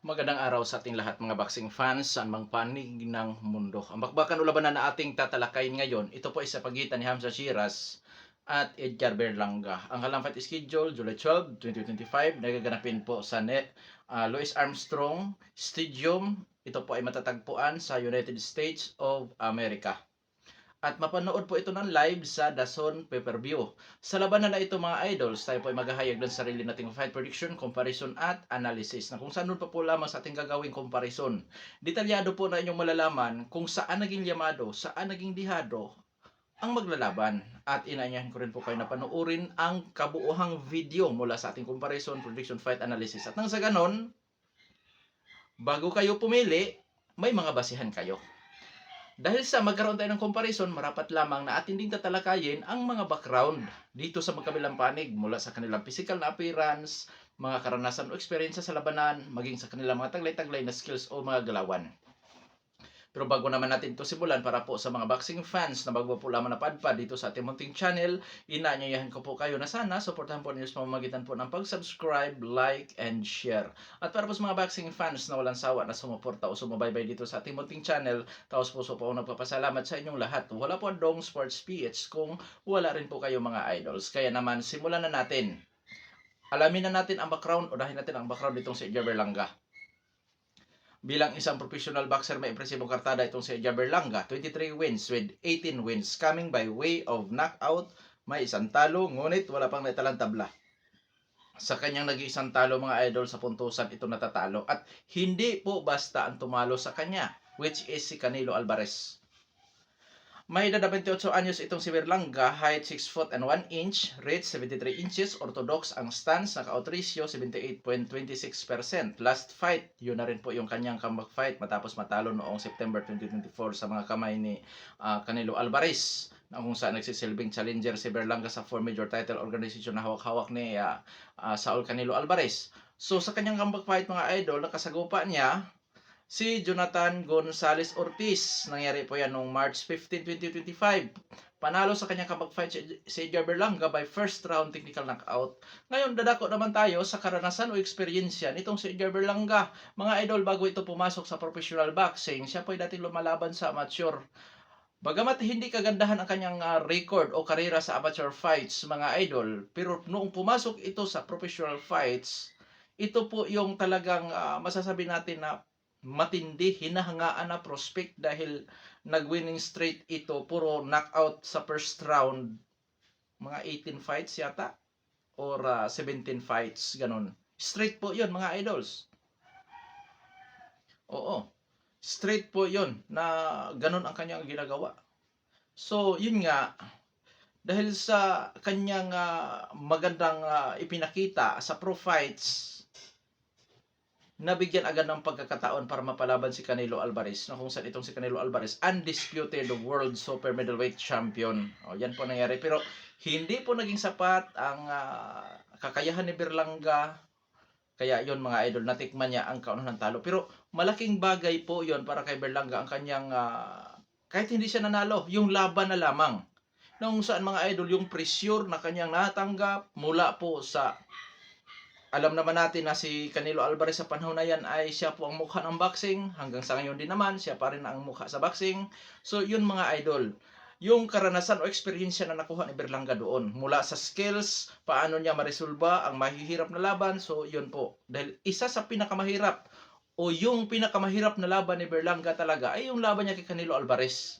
Magandang araw sa ating lahat mga boxing fans saan mang panig ng mundo. Ang bakbakan o labanan na ating tatalakayin ngayon, ito po ay sa pagitan ni Hamza Shiras at Edgar Berlanga. Ang halang fight schedule, July 12, 2025, nagaganapin po sa Louis Armstrong Stadium. Ito po ay matatagpuan sa United States of America. At mapanood po ito ng live sa DAZN pay-per-view. Sa labanan na ito mga idols, tayo po ay maghahayag ng sarili nating fight prediction, comparison at analysis na kung saan pa po lamang sa ating gagawing comparison. Detalyado po na inyong malalaman kung saan naging yamado, saan naging dihado ang maglalaban. At inaanyahan ko rin po kayo na panoorin ang kabuuhang video mula sa ating comparison, prediction, fight, analysis. At nang sa ganon, bago kayo pumili, may mga basihan kayo. Dahil sa magkaroon tayo ng comparison, marapat lamang na atin ding tatalakayin ang mga background dito sa magkabilang panig mula sa kanilang physical na appearance, mga karanasan o eksperyensya sa labanan, maging sa kanilang mga taglay-taglay na skills o mga galawan. Pero bago naman natin ito simulan, para po sa mga boxing fans na bago po lamang napadpad dito sa ating munting channel, inaanyayahan ko po kayo na sana suportahan po ninyo sa pamamagitan po ng pag-subscribe, like, and share. At para po sa mga boxing fans na walang sawa na sumuporta o sumubaybay dito sa ating munting channel, taos puso po ako nagpapasalamat sa inyong lahat. Wala po Dong Sports PH kung wala rin po kayo mga idols. Kaya naman, simulan na natin. Alamin na natin ang background o dahil natin ang background nitong si Edgar Berlanga. Bilang isang professional boxer, may impresibong kartada itong si Edgar Berlanga. 23 wins with 18 wins coming by way of knockout. May isang talo, ngunit wala pang naitalang tabla. Sa kanyang nag-iisang talo mga idol, sa puntusan ito natatalo. At hindi po basta ang tumalo sa kanya, which is si Canelo Alvarez. May edad na 28 anyos itong si Berlanga, height 6 foot and 1 inch, reach 73 inches, orthodox ang stance, knockout ratio 78.26%. Last fight, yun na rin po yung kanyang comeback fight matapos matalo noong September 2024 sa mga kamay ni Canelo Alvarez, na kung saan nagsisilbing challenger si Berlanga sa 4 major title organization na hawak-hawak ni Saul Canelo Alvarez. So sa kanyang comeback fight mga idol, nakasagupa niya si Jonathan Gonzalez Ortiz. Nangyari po yan noong March 15, 2025. Panalo sa kanyang comeback fight si Edgar Berlanga by first round technical knockout. Ngayon, dadako naman tayo sa karanasan o eksperyensya nitong si Edgar Berlanga. Mga idol, bago ito pumasok sa professional boxing, siya po ay dating lumalaban sa amateur. Bagamat hindi kagandahan ang kanyang record o karera sa amateur fights, mga idol, pero noong pumasok ito sa professional fights, ito po yung talagang masasabi natin na matindi, hinahangaan na prospect dahil nag-winning streak ito, puro knockout sa first round, mga 18 fights yata or 17 fights, ganun. Straight po 'yon mga idols. Oo. Straight po 'yon na ganun ang kanyang ginagawa. So, yun nga, dahil sa kanyang magandang ipinakita sa pro fights, nabigyan agad ng pagkakataon para mapalaban si Canelo Alvarez, na kung saan itong si Canelo Alvarez, undisputed world super middleweight champion. O, yan po nangyari. Pero hindi po naging sapat ang kakayahan ni Berlanga. Kaya yon mga idol, natikman niya ang kaunang talo. Pero malaking bagay po yon para kay Berlanga ang kanyang, kahit hindi siya nanalo, yung laban na lamang. Nung saan mga idol, yung pressure na kanyang natanggap mula po sa, alam naman natin na si Canelo Alvarez sa panahon na yan ay siya po ang mukha ng boxing. Hanggang sa ngayon din naman, siya pa rin ang mukha sa boxing. So, yun mga idol. Yung karanasan o eksperyensya na nakuha ni Berlanga doon. Mula sa skills, paano niya maresolba ang mahihirap na laban. So, yun po. Dahil isa sa pinakamahirap o yung pinakamahirap na laban ni Berlanga talaga ay yung laban niya kay Canelo Alvarez.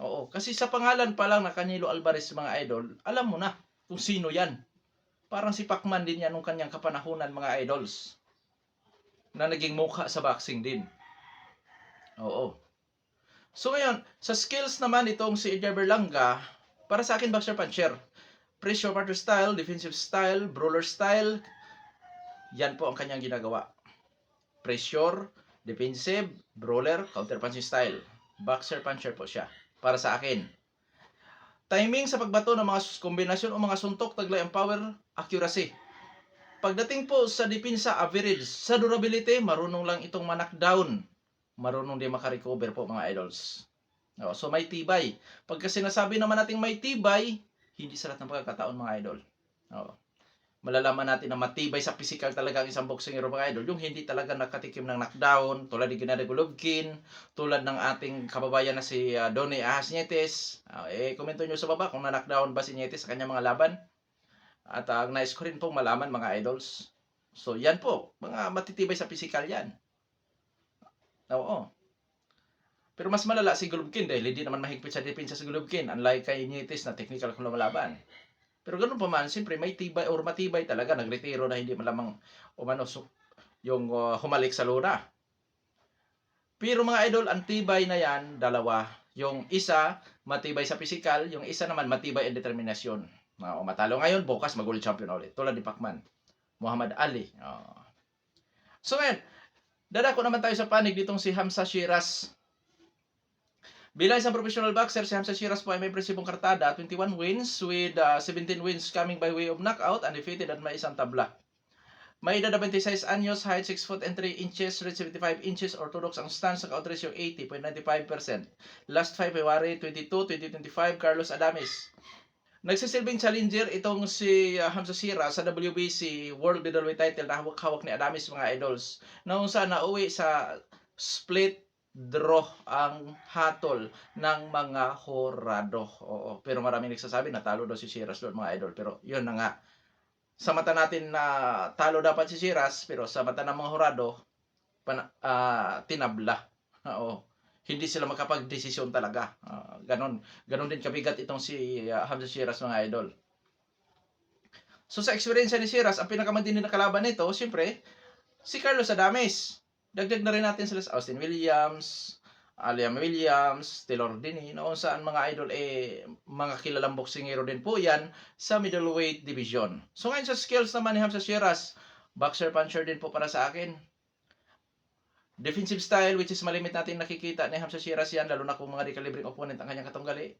Oo. Kasi sa pangalan pa lang na Canelo Alvarez mga idol, alam mo na kung sino yan. Parang si Pacman din yan nung kanyang kapanahunan mga idols, na naging mukha sa boxing din. Oo. So ngayon, sa skills naman itong si Edgar Berlanga, para sa akin boxer puncher. Pressure partner style, defensive style, brawler style, yan po ang kanyang ginagawa. Pressure, defensive, brawler, counter punching style. Boxer puncher po siya, para sa akin. Timing sa pagbato ng mga kombinasyon o mga suntok, taglay ang power, accuracy. Pagdating po sa depensa, average. Sa durability, marunong lang itong ma-knockdown. Marunong din makarecover po mga idols. So may tibay. Pagka sinasabi naman natin may tibay, hindi sa lahat ng pagkakataon mga idol. malalaman natin na matibay sa physical talaga ang isang boksingero mga idol, yung hindi talaga nakatikim ng knockdown, tulad ni Gennady Golovkin, tulad ng ating kababayan na si Donnie Ahasnietes. Komento nyo sa baba kung na-knockdown ba si Nietes sa kanyang mga laban. At nais ko rin pong malaman mga idols. So yan po, mga matitibay sa physical yan. Oo. Pero mas malala si Golovkin dahil hindi naman mahigpit sa depensa si Golovkin, unlike kay Nietes na technical kung lumalaban. Pero ganun pa man, siyempre may tibay or matibay talaga, nagretiro na hindi malamang yung humalik sa luna. Pero mga idol, ang tibay na yan, dalawa. Yung isa, matibay sa physical, yung isa naman matibay ang determinasyon. Matalo ngayon, bukas mag-world champion ulit. Tulad ni Pacman, Muhammad Ali. So ngayon, dadako naman tayo sa panig ditong si Hamzah Sheeraz. Bilang isang professional boxer, si Hamzah Sheeraz po ay may presibong kartada, 21 wins with 17 wins coming by way of knockout, undefeated at may isang tabla. May edad na 26 anyos, height 6 foot and 3 inches, reach 75 inches, orthodox ang stance, sa count ratio 80.95%. Last 5 February 22, 2025, Carlos Adames. Nagsisilbing challenger itong si Hamzah Sheeraz sa WBC World Middleweight title na hawak-hawak ni Adames mga idols. Na kung saan nauwi sa split draw ang hatol ng mga horado. Oo, pero maraming nagsasabi na talo daw si Sheeraz doon mga idol. Pero yun na nga. Sa mata natin na talo dapat si Sheeraz, pero sa mata ng mga horado, tinabla. Oo. Hindi sila makapag-desisyon talaga. Ganon din kabigat itong si Hamzah Sheeraz mga idol. So sa experience ni Sheeraz, ang pinakamatindi na kalaban nito, siyempre, si Carlos Adames. Dagdag na rin natin sila sa Austin Williams, Liam Williams, Taylor Dini, noon saan mga idol mga kilalang boksingero din po yan sa middleweight division. So ngayon sa skills naman ni Hamzah Sheeraz, boxer puncher din po para sa akin. Defensive style, which is malimit natin nakikita ni Hamzah Sheeraz yan, lalo na kung mga recalibrate opponent ang kanyang katunggali.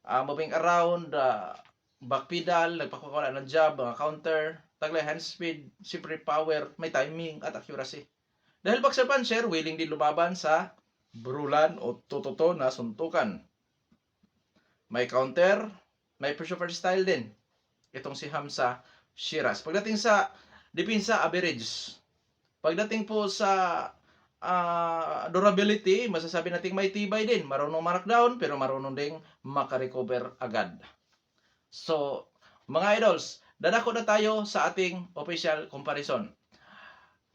Moving around, back pedal, nagpakawala ng jab, counter, taglay hand speed, siyempre power, may timing at accuracy. Dahil boxer puncher, willing din lumaban sa brulan o tututo na suntukan. May counter, may pushover style din. Itong si Hamzah Sheeraz. Pagdating sa depensa, average. Pagdating po sa durability, masasabi nating may tibay din. Marunong ma-knockdown, pero marunong ding makarecover agad. So, mga idols, dadako na tayo sa ating official comparison.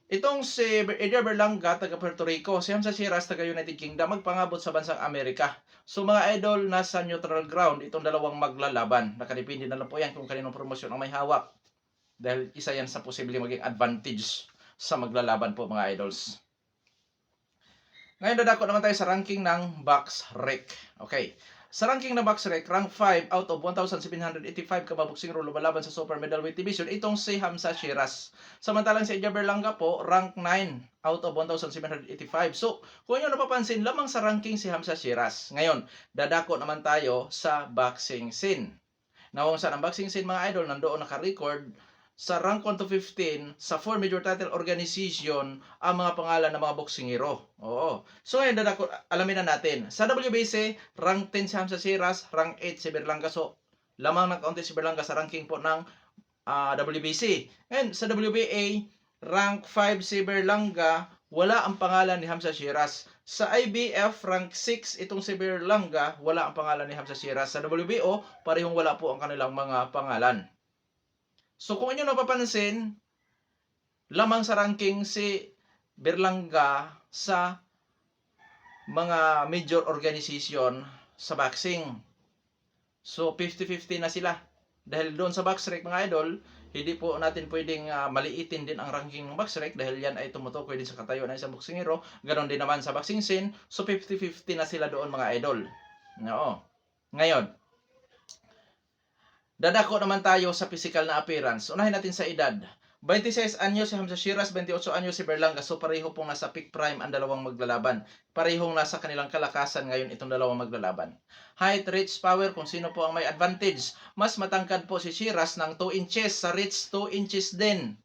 Itong si Edgar Berlanga, taga Puerto Rico, si Hamzah Sheeraz, taga United Kingdom, magpangabot sa bansang Amerika. So mga idol, nasa neutral ground, itong dalawang maglalaban. Nakadepende na lang po yan kung kaninong promosyon ang may hawak. Dahil isa yan sa posibleng maging advantage sa maglalaban po mga idols. Ngayon dadako naman tayo sa ranking ng BoxRec. Okay. Sa ranking ng BoxRec, rank 5 out of 1,785 kababoksingero lumalaban sa super middleweight division, itong si Hamzah Sheeraz. Samantalang si Edgar Berlanga po, rank 9 out of 1,785. So, kung inyo napapansin, lamang sa ranking si Hamzah Sheeraz. Ngayon, dadako naman tayo sa boxing scene. Na kung saan ang boxing scene mga idol, nandoon naka-record sa rank 1 to 15 sa 4 major title organization ang mga pangalan ng mga boksingero. Oo. So ngayon, alamin na natin. Sa WBC, rank 10 si Hamzah Sheeraz, rank 8 si Berlanga. So, lamang nag-count si Berlanga sa ranking po ng WBC. Ngayon, sa WBA, rank 5 si Berlanga, wala ang pangalan ni Hamzah Sheeraz. Sa IBF, rank 6 itong si Berlanga, wala ang pangalan ni Hamzah Sheeraz. Sa WBO, parehong wala po ang kanilang mga pangalan. So kung inyo napapansin, lamang sa ranking si Berlanga sa mga major organization sa boxing. So 50-50 na sila. Dahil doon sa BoxRec mga idol, hindi po natin pwedeng maliitin din ang ranking ng BoxRec dahil yan ay tumutukoy din sa katayo ng isang boksingero. Ganon din naman sa boxing scene. So 50-50 na sila doon mga idol. Oo. Ngayon, dadako naman tayo sa physical na appearance. Unahin natin sa edad. 26 anyos si Hamzah Sheeraz, 28 anyos si Berlanga. So pareho pong nasa peak prime ang dalawang maglalaban. Parehong nasa kanilang kalakasan ngayon itong dalawang maglalaban. Height, reach, power, kung sino po ang may advantage. Mas matangkad po si Sheeraz ng 2 inches. Sa reach, 2 inches din.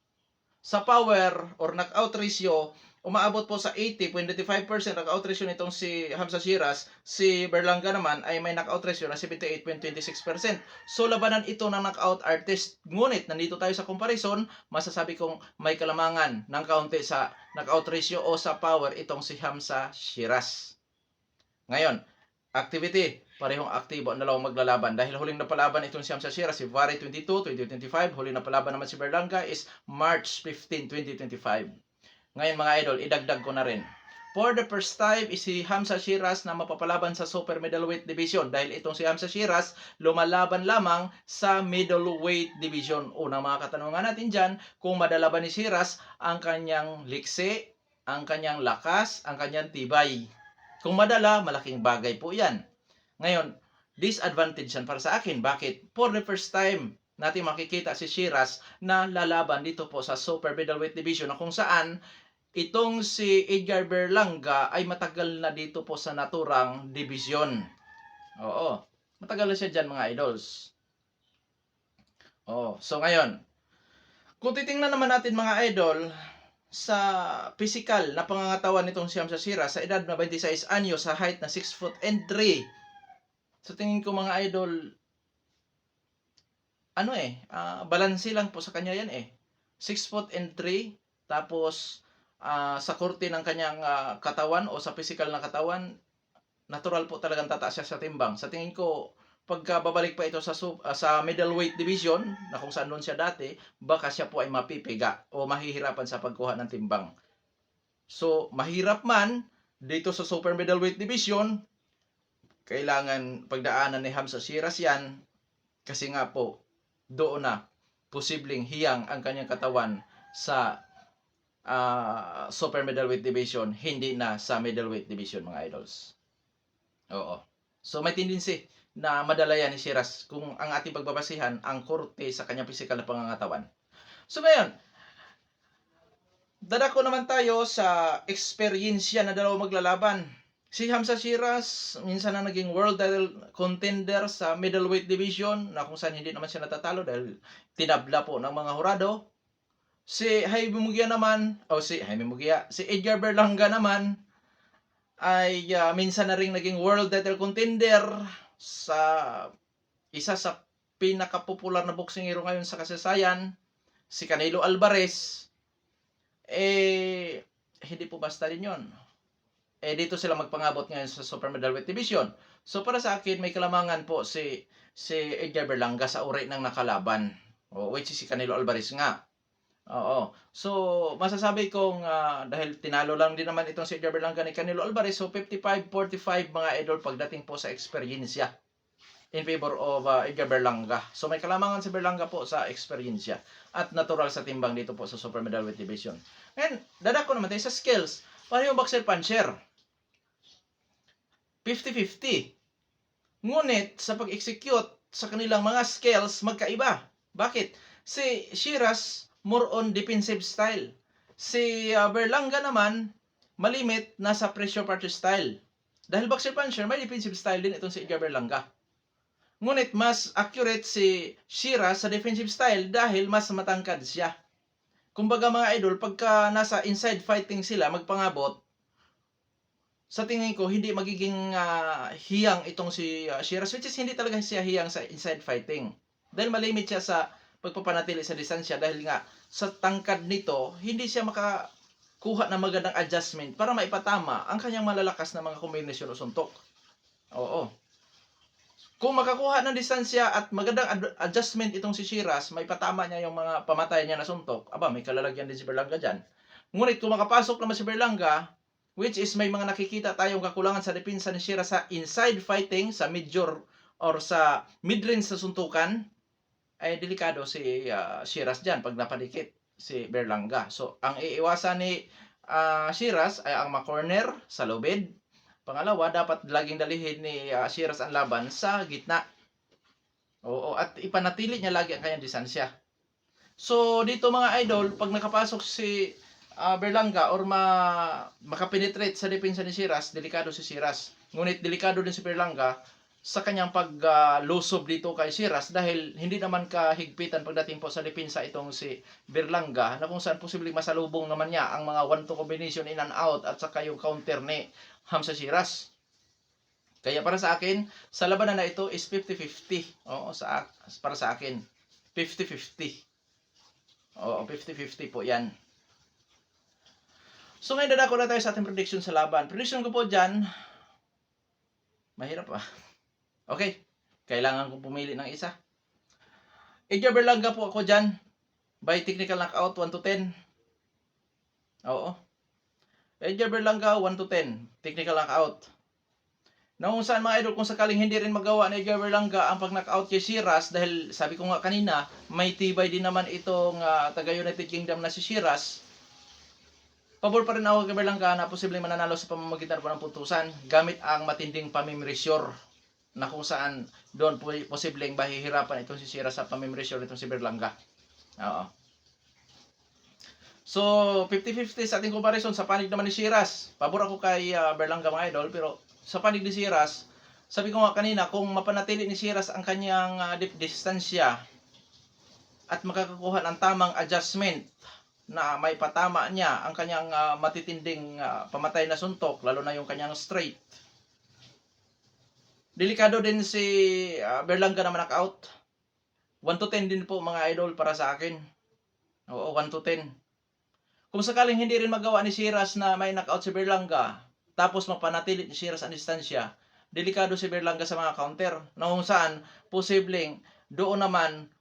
sa power or knockout ratio, umaabot po sa 80.25% knockout ratio nitong si Hamza Shiras. Si Berlanga naman ay may knockout ratio na 78.26%. So labanan ito ng knockout artist. Ngunit nandito tayo sa comparison, masasabi kong may kalamangan ng kaunti sa knockout ratio o sa power itong si Hamza Shiras. Ngayon, activity. Parehong aktibo ang dalawang maglalaban. Dahil huling napalaban itong si Hamza Shiras, si February 22, 2025. Huling napalaban naman si Berlanga is March 15, 2025. Ngayon mga idol, idagdag ko na rin. For the first time is si Hamza Shiras na mapapalaban sa super middleweight division dahil itong si Hamza Shiras lumalaban lamang sa middleweight division. Unang mga katanungan natin dyan, kung madala ba ni Shiras ang kanyang liksi, ang kanyang lakas, ang kanyang tibay. Kung madala, malaking bagay po yan. Ngayon, disadvantage yan para sa akin. Bakit? For the first time, natin makikita si Shiras na lalaban dito po sa super middleweight division na kung saan itong si Edgar Berlanga ay matagal na dito po sa naturang division. Oo, matagal na siya dyan mga idols. Oo, so ngayon, kung titingnan naman natin mga idol, sa physical na pangangatawan nitong si Hamza Shiras sa edad na 26 anyo sa height na 6 foot and 3. So tingin ko mga idol, balanse lang po sa kanya yan 6 foot and 3, tapos sa korte ng kanyang katawan o sa physical na katawan, natural po talagang tataas siya sa timbang. Sa tingin ko, pagka babalik pa ito sa middleweight division, na kung saan doon siya dati, baka siya po ay mapipiga o mahihirapan sa pagkuha ng timbang. So, mahirap man dito sa super middleweight division, kailangan pagdaanan ni Hamza Shiras yan, kasi nga po, doon na posibleng hiyang ang kanyang katawan sa super middleweight division, hindi na sa middleweight division mga idols. Oo. So may tendency na madala yan ni Shiras kung ang ating pagbabasihan ang korte sa kanyang physical na pangangatawan. So ngayon, dadako naman tayo sa eksperyensya na dalawang maglalaban. Si Hamza Shiras, minsan na naging world title contender sa middleweight division na kung saan hindi naman siya natatalo dahil tinabla po ng mga hurado. Si Jaime Munguia naman, si Edgar Berlanga naman ay minsan na ring naging world title contender sa isa sa pinakapopular na boksingero ngayon sa kasaysayan, si Canelo Alvarez. Hindi po basta rin yun. Dito sila magpangabot ngayon sa super middleweight division. So para sa akin, may kalamangan po si Edgar Berlanga sa uri ng nakalaban, which is si Canelo Alvarez nga. Oo. So, masasabi kong dahil tinalo lang din naman itong si Edgar Berlanga ni Canelo Alvarez, so 55-45 mga idol pagdating po sa eksperyensya in favor of Edgar Berlanga. So, may kalamangan si Berlanga po sa eksperyensya at natural sa timbang dito po sa super middleweight division. Ngayon, dadako naman tayo sa skills. Paano yung boxer puncher? 50-50. Ngunit, sa pag-execute sa kanilang mga skills, magkaiba. Bakit? Si Shiras, more on defensive style. Si Berlanga naman, malimit nasa pressure puncher style. Dahil boxer puncher, may defensive style din itong si Edgar Berlanga. Ngunit mas accurate si Shiras sa defensive style dahil mas matangkad siya. Kumbaga mga idol, pagka nasa inside fighting sila, magpangabot, sa tingin ko, hindi magiging hiyang itong si Shiras, which is hindi talaga siya hiyang sa inside fighting. Dahil malimit siya sa pagpapanatili sa distansya dahil nga sa tangkad nito, hindi siya makakuha ng magandang adjustment para maipatama ang kanyang malalakas na mga kombinasyon o suntok. Oo. Kung makakuha ng distansya at magandang adjustment itong si Shiras, maipatama niya yung mga pamatay niya na suntok, may kalalagyan din si Berlanga dyan. Ngunit kung makapasok naman si Berlanga, which is may mga nakikita tayong kakulangan sa depensa ni Shiras sa inside fighting, sa major or sa mid-range sa suntukan, ay delikado si Shiras dyan pag napadikit si Berlanga. So, ang iiwasan ni Shiras ay ang ma-corner sa lubid. Pangalawa, dapat laging dalihin ni Shiras ang laban sa gitna. Oo, at ipanatili niya lagi ang kanyang distansya. So, dito mga idol, pag nakapasok si Berlanga or makapenetrate sa depensa ni Shiras, delikado si Shiras. Ngunit delikado din si Berlanga sa kanyang paglusob dito kay Shiras dahil hindi naman kahigpitan pagdating po sa depensa itong si Berlanga na kung saan posibleng masalubong naman niya ang mga 1-2 combination in and out at saka yung counter ni Hamza Shiras. Kaya para sa akin, sa labanan na ito is 50-50. Oo, para sa akin, 50-50. Oo, 50-50 po yan. So ngayon dadako na tayo sa ating prediction sa laban. Prediction ko po dyan, mahirap ah. Okay, kailangan ko pumili ng isa. Edgar Berlanga po ako dyan. By technical knockout, 1-10. Oo. Edgar Berlanga, 1-10. Technical knockout. Na kung saan mga idol, kung sakaling hindi rin magawa ni Edgar Berlanga ang pag-knockout kay Shiras, dahil sabi ko nga kanina, may tibay din naman itong taga United Kingdom na si Shiras, pabor pa rin ako kay Berlanga na posibleng mananalo sa pamamagitan po ng puntusan gamit ang matinding pamimresyur na kung saan doon posibleng bahihirapan itong si Shiras sa pamimresyur itong si Berlanga. Oo. So, 50-50 sa ating comparison sa panig naman ni Shiras. Pabor ako kay Berlanga mga idol, pero sa panig ni Shiras, sabi ko nga kanina, kung mapanatili ni Shiras ang kanyang distansya at makakakuha ng tamang adjustment na may patama niya ang kanyang matitinding pamatay na suntok, lalo na yung kanyang straight. Delikado din si Berlanga na knockout. 1-10 din po mga idol para sa akin. Oo, 1-10. Kung sakaling hindi rin magawa ni Shiras na may knockout si Berlanga, tapos mapanatili ni Shiras ang distansya, delikado si Berlanga sa mga counter. Na kung saan, posibleng doon naman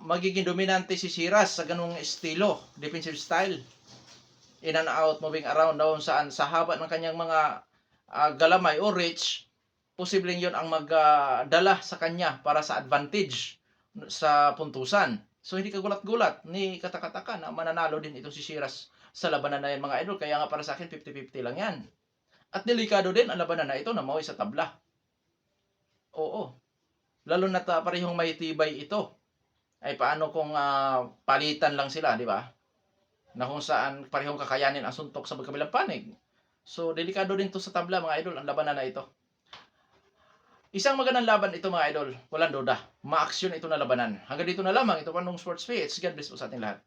magiging dominante si Shiras sa ganung estilo, defensive style. In and out, moving around, doon saan sa haba ng kanyang mga galamay o reach, posibleng yon ang magdala sa kanya para sa advantage sa puntusan. So hindi ka gulat-gulat ni katakataka na mananalo din ito si Shiras sa labanan na yan mga idol. Kaya nga para sa akin 50-50 lang yan. At delikado din ang labanan na ito na mauwi sa tabla. Oo. Lalo na parehong may tibay ito. Ay paano kung palitan lang sila, di ba? Na kung saan parehong kakayanin ang suntok sa magkabilang panig. So delikado din to sa tabla mga idol ang labanan na ito. Isang magandang laban ito mga idol, walang duda. Ma-aksyon ito na labanan. Hanggang dito na lamang, ito Panong Sports PH. God bless po sa ating lahat.